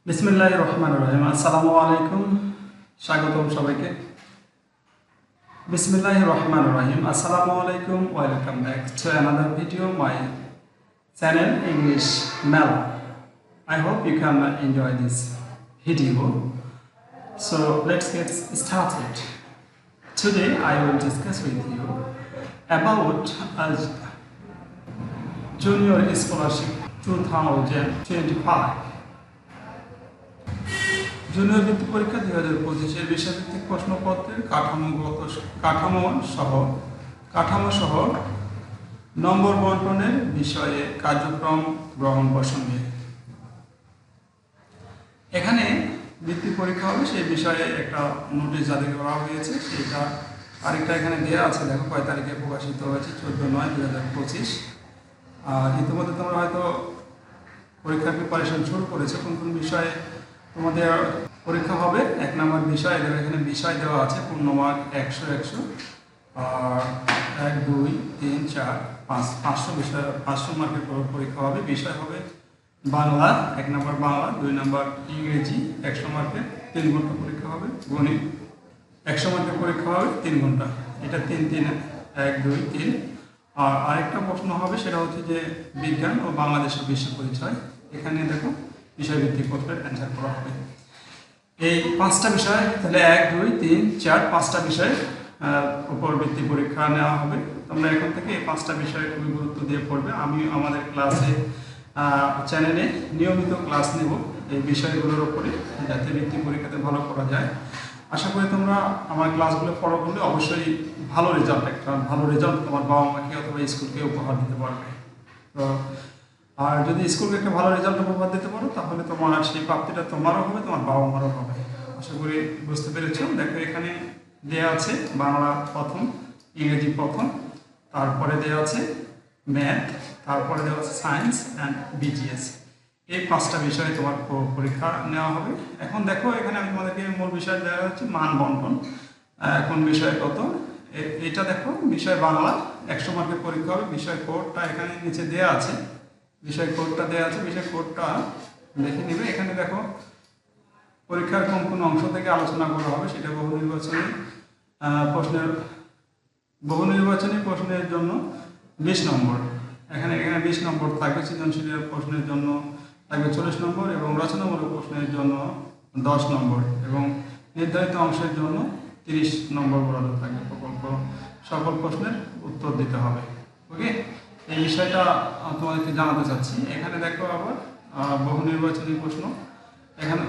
বিসমিল্লাহির রহমানির রহিম। আসসালামু আলাইকুম, স্বাগতম সবাইকে। বিসমিল্লাহির রহমানির রহিম। আসসালামু আলাইকুম, welcome back to another video my channel English Mel. I hope you can enjoy this video. So let's get started. Today I will discuss with you about Junior Scholarship 2025. Junior বৃত্তি পরীক্ষা 2025 বিষয়ভিত্তিক প্রশ্নপত্রের কাঠামো সহ নম্বর বন্টনের বিষয়ে কার্যক্রম গ্রহণ প্রসঙ্গে এখানে বৃত্তি পরীক্ষা হবে সেই বিষয়ে একটা নোটিশ জারি করা হয়েছে। সেটা তারিখটা এখানে দেওয়া আছে, দেখো কয় তারিখে প্রকাশিত হয়েছে, 14/9/2025। আর ইতিমধ্যে তোমরা হয়তো পরীক্ষার প্রিপারেশন শুরু করেছো। কোন কোন বিষয়ে তোমাদের পরীক্ষা হবে? 1 নম্বর বিষয়, এখানে বিষয় দেওয়া আছে পূর্ণমার্ক 100 আর 1 2 3 4 5 500 বিষয়, 500 মার্কের পরীক্ষা হবে। বিষয় হবে বাংলা, 1 নম্বর বাংলা, 2 নম্বর ইংরেজি 100 মার্কের 3 ঘন্টা পরীক্ষা হবে। গণিত 100 মার্কের পরীক্ষা হবে 3 ঘন্টা। এটা 3 3 1 2 3। আর আরেকটা প্রশ্ন হবে, সেটা হচ্ছে যে বিজ্ঞান ও বাংলাদেশের বিশ্ব পরিচয়। এখানে দেখো বিষয়ভিত্তিক প্রশ্নের অ্যান্সার করা হবে। এই 5টা বিষয়, তাহলে 1 2 3 4 5টা বিষয় উপর ভিত্তি পরীক্ষা নেওয়া হবে। তোমরা এখন থেকে এই 5টা বিষয়ে খুবই গুরুত্ব দিয়ে পড়বে। আমি আমাদের ক্লাসে চ্যানেলে নিয়মিত ক্লাস নেব এই বিষয়গুলোর উপরে, যাতে ভিত্তি পরীক্ষাতে ভালো করা যায়। আশা করি তোমরা আমার ক্লাসগুলো ফলো করলে অবশ্যই ভালো রেজাল্ট তোমার বাবা মাকে অথবা স্কুলকে উপহার দিতে পারবে। তো আর যদি স্কুলকে একটা ভালো রেজাল্ট উপহার দিতে পারো, তাহলে তোমার সেই প্রাপ্তিটা তোমারও হবে, তোমার বাবা মারও হবে। আশা করি বুঝতে পেরেছো। দেখো এখানে দেওয়া আছে বাংলা প্রথম, ইংরেজি প্রথম, তারপরে দেওয়া আছে ম্যাথ, তারপরে দেওয়া আছে সায়েন্স অ্যান্ড বিজিএস। এই 5টা বিষয়ে তোমার পরীক্ষা নেওয়া হবে। এখন দেখো এখানে আমি তোমাদেরকে মূল বিষয় দেওয়া হচ্ছে মান বন্টন, কোন বিষয় কত। এটা দেখো বিষয় বাংলা 100 মার্কের পরীক্ষা হবে। বিষয় কোডটা এখানে নিচে দেওয়া আছে, বিষয় কোডটা দেওয়া আছে, বিষয় কোডটা দেখে নেবে। এখানে দেখো পরীক্ষার কোন কোন অংশ থেকে আলোচনা করা হবে, সেটা বহু নির্বাচনী প্রশ্নের জন্য 20 নম্বর। এখানে 20 নম্বর থাকবে। সৃজনশীলের প্রশ্নের জন্য থাকবে 40 নম্বর এবং রচনামূলক প্রশ্নের জন্য 10 নম্বর এবং নির্ধারিত অংশের জন্য 30 নম্বর বরাদ্দ থাকবে। সকল প্রশ্নের উত্তর দিতে হবে। ওকে, এই বিষয়টা তোমাদেরকে জানাতে চাচ্ছি। এখানে দেখো আবার বহু নির্বাচনী প্রশ্ন, এখানে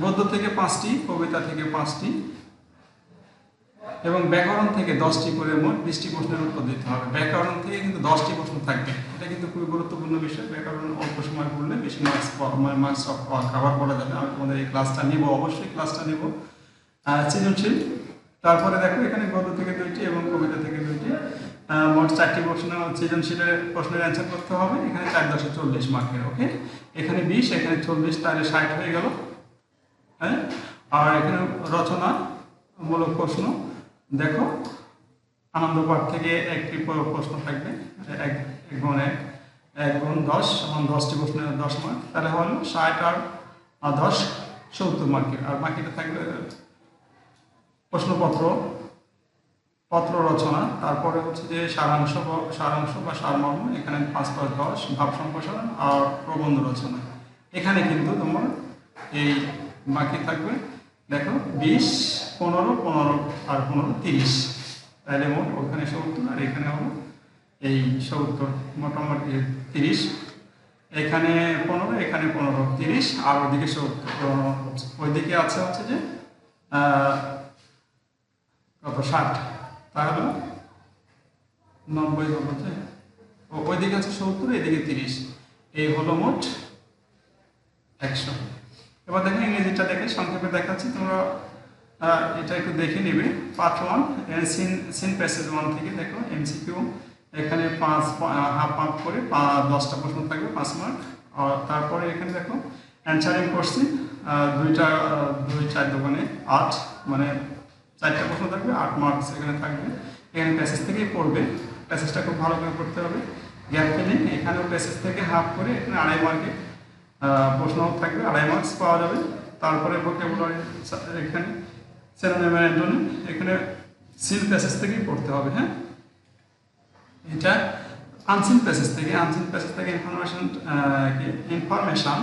গদ্য থেকে 5টি, কবিতা থেকে 5টি এবং ব্যাকরণ থেকে 10টি করে মোট 20টি প্রশ্নের উত্তর দিতে হবে। ব্যাকরণ থেকে কিন্তু 10টি প্রশ্ন থাকবে, এটা কিন্তু খুবই গুরুত্বপূর্ণ বিষয়। ব্যাকরণ অল্প সময় পড়লে বেশি মার্কস কভার করা যাবে। আমি তোমাদের এই ক্লাসটা নেব, অবশ্যই ক্লাসটা নেব। সৃজনশীল, তারপরে দেখো এখানে গদ্য থেকে 2টি এবং কবিতা থেকে 2টি, মোট 4টি প্রশ্ন সৃজনশীলের প্রশ্নের অ্যান্সার করতে হবে। এখানে 4 10 40 মার্কের। ওকে, এখানে 20, এখানে 40, তাহলে 60 হয়ে গেল। হ্যাঁ, আর এখানে রচনামূলক প্রশ্ন দেখো আনন্দ পাঠ থেকে একটি প্রশ্ন থাকবে, 1 গুণ 1 গুণ 10 এবং 10টি প্রশ্নের 10 মার্ক, তাহলে হলো 60 আর 10 70 মার্কের। আর বাকিটা থাকবে প্রশ্নপত্র রচনা, তারপরে হচ্ছে যে সারাংশ বা সারমর্ম, এখানে 5 5 10 ভাব সম্প্রসারণ আর প্রবন্ধ রচনা। এখানে কিন্তু তোমার এই বাকি থাকবে দেখো 20 15 15 আর 15 30, তাহলে মোট ওখানে 70 আর এখানে হলো এই 70, মোটামুটি 30। এখানে 15, এখানে 15 30 আর ওইদিকে 70, ওইদিকে আছে হচ্ছে যে কত 60, তাহলে 90 হচ্ছে, ওইদিকে আছে 70, এদিকে 30, এই হলো মোট 100। এবার দেখো ইংরেজিটা দেখে সংক্ষেপে দেখাচ্ছি, তোমরা এটা একটু দেখে নেবে। পার্ট 1 সিন প্যাসেজ 1 থেকে দেখো এমসিকিউ, এখানে 5 হাফ মার্ক করে 10টা প্রশ্ন থাকবে 5 মার্ক। আর তারপরে এখানে দেখো অ্যান্সারিং কোশ্চেন 2 4 দোকানে 8, মানে 4টা প্রশ্ন থাকবে, 8 মার্কস এখানে থাকবে। এখানে প্যাসেজ থেকেই পড়বে, প্যাসেজটা খুব ভালো করে পড়তে হবে। গ্যাপ ফিলিং, এখানেও প্যাসেজ থেকে হাফ করে, এখানে 2.5 মার্কে প্রশ্ন থাকবে, 2.5 মার্কস পাওয়া যাবে। তারপরে ভোকাবুলারি এখানে সিনোনিম এন্ড অ্যান্টোনিম এখানে সিন প্যাসেজ থেকেই পড়তে হবে। হ্যাঁ, এটা আনসিন প্যাসেজ থেকে ইনফরমেশন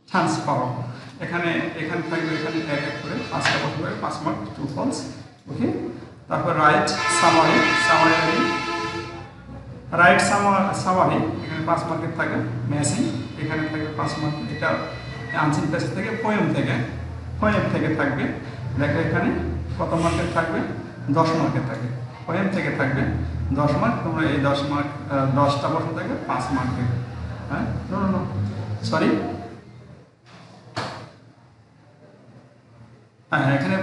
ট্রান্সফার। এখানে থাকবে, এখানে এক এক করে 5টা প্রশ্ন হবে, 5 মার্ক, ট্রু ফলস। ওকে, তারপর রাইট সামারি এখানে 5 মার্কের থাকে। ম্যাচিং এখানে থাকবে 5 মার্ক। এটা আনসিন প্যাসেজ থেকে পোয়েম থেকে থাকবে। দেখো এখানে কত মার্কের থাকবে, 10 মার্কের থাকবে। পোয়েম থেকে থাকবে 10 মার্ক। তোমরা এই 10 মার্ক 10টা প্রশ্ন থাকবে 5 মার্কের। হ্যাঁ, সরি, হ্যাঁ এখানে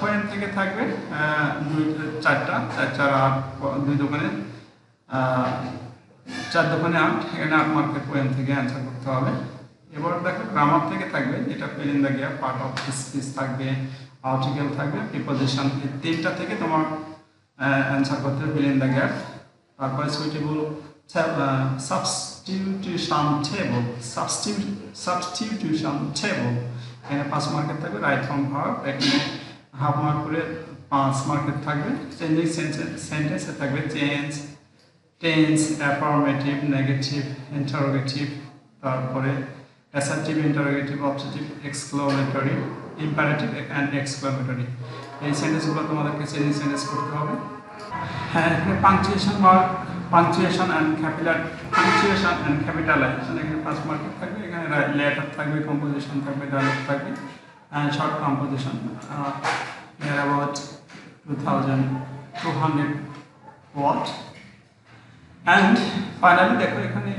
পোয়েম থেকে থাকবে 4টা, 4 আর 2 দোকানে 4 দোকানে 8, এখানে 8 মার্কের পোয়েম থেকে অ্যান্সার করতে হবে। এবার দেখো গ্রামার থেকে থাকবে, যেটা fill in the gap, part of speech থাকবে, আর্টিকেল থাকবে, প্রিপোজিশন। এই 3টা থেকে তোমার অ্যান্সার করতে হবে, ফিল ইন দ্য গ্যাপ। তারপরে সুইটেবল সাবস্টিটিউশন টেবল এখানে 5 মার্কের থাকবে। রাইট ফ্রম ভার্ব এখানে হাফ মার্ক করে 5 মার্কের থাকবে। চেঞ্জিং সেন্টেন্সে থাকবে change, tense, affirmative, negative, interrogative, তারপরে assertive, interrogative, objective, exclamatory, imperative and exclamatory. এই সেন্টেন্সগুলো তোমাদেরকে চেঞ্জিং সেন্টেন্স করতে হবে। হ্যাঁ, এখানে পাংচুয়েশন অ্যান্ড ক্যাপিটালাইজেশন এখানে 5 মার্কের থাকবে। এখানে লেটার থাকবে, কম্পোজিশন থাকবে, ডায়লগ থাকবে, short composition about 2200 watt. And finally দেখো এখানে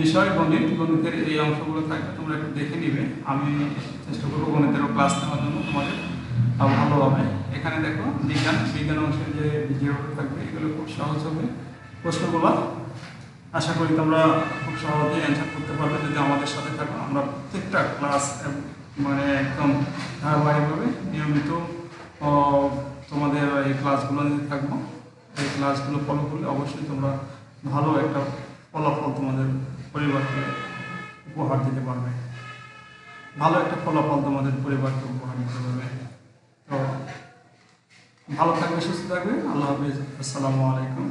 বিষয় গণিতের এই অংশগুলো থাকবে, তোমরা একটু দেখে নিবে। আমি চেষ্টা করবো গণিতেরও ক্লাস নেওয়ার জন্য তোমাদের ভালো হবে। এখানে দেখো বিজ্ঞান অংশের যে যেভাবে থাকবে এগুলো খুব সহজ হবে প্রশ্নগুলো। আশা করি তোমরা খুব সহজেই অ্যান্সার করতে পারবে যদি আমাদের সাথে থাকো। আমরা প্রত্যেকটা ক্লাস মানে একদম ধারাবাহিকভাবে নিয়মিত তোমাদের এই ক্লাসগুলো নিতে থাকবো। এই ক্লাসগুলো ফলো করলে অবশ্যই তোমরা ভালো একটা ফলাফল তোমাদের পরিবারকে উপহার দিতে পারবে। তো ভালো থাকবে, সুস্থ থাকবে। আল্লাহ হাফিজ, আসসালামু আলাইকুম।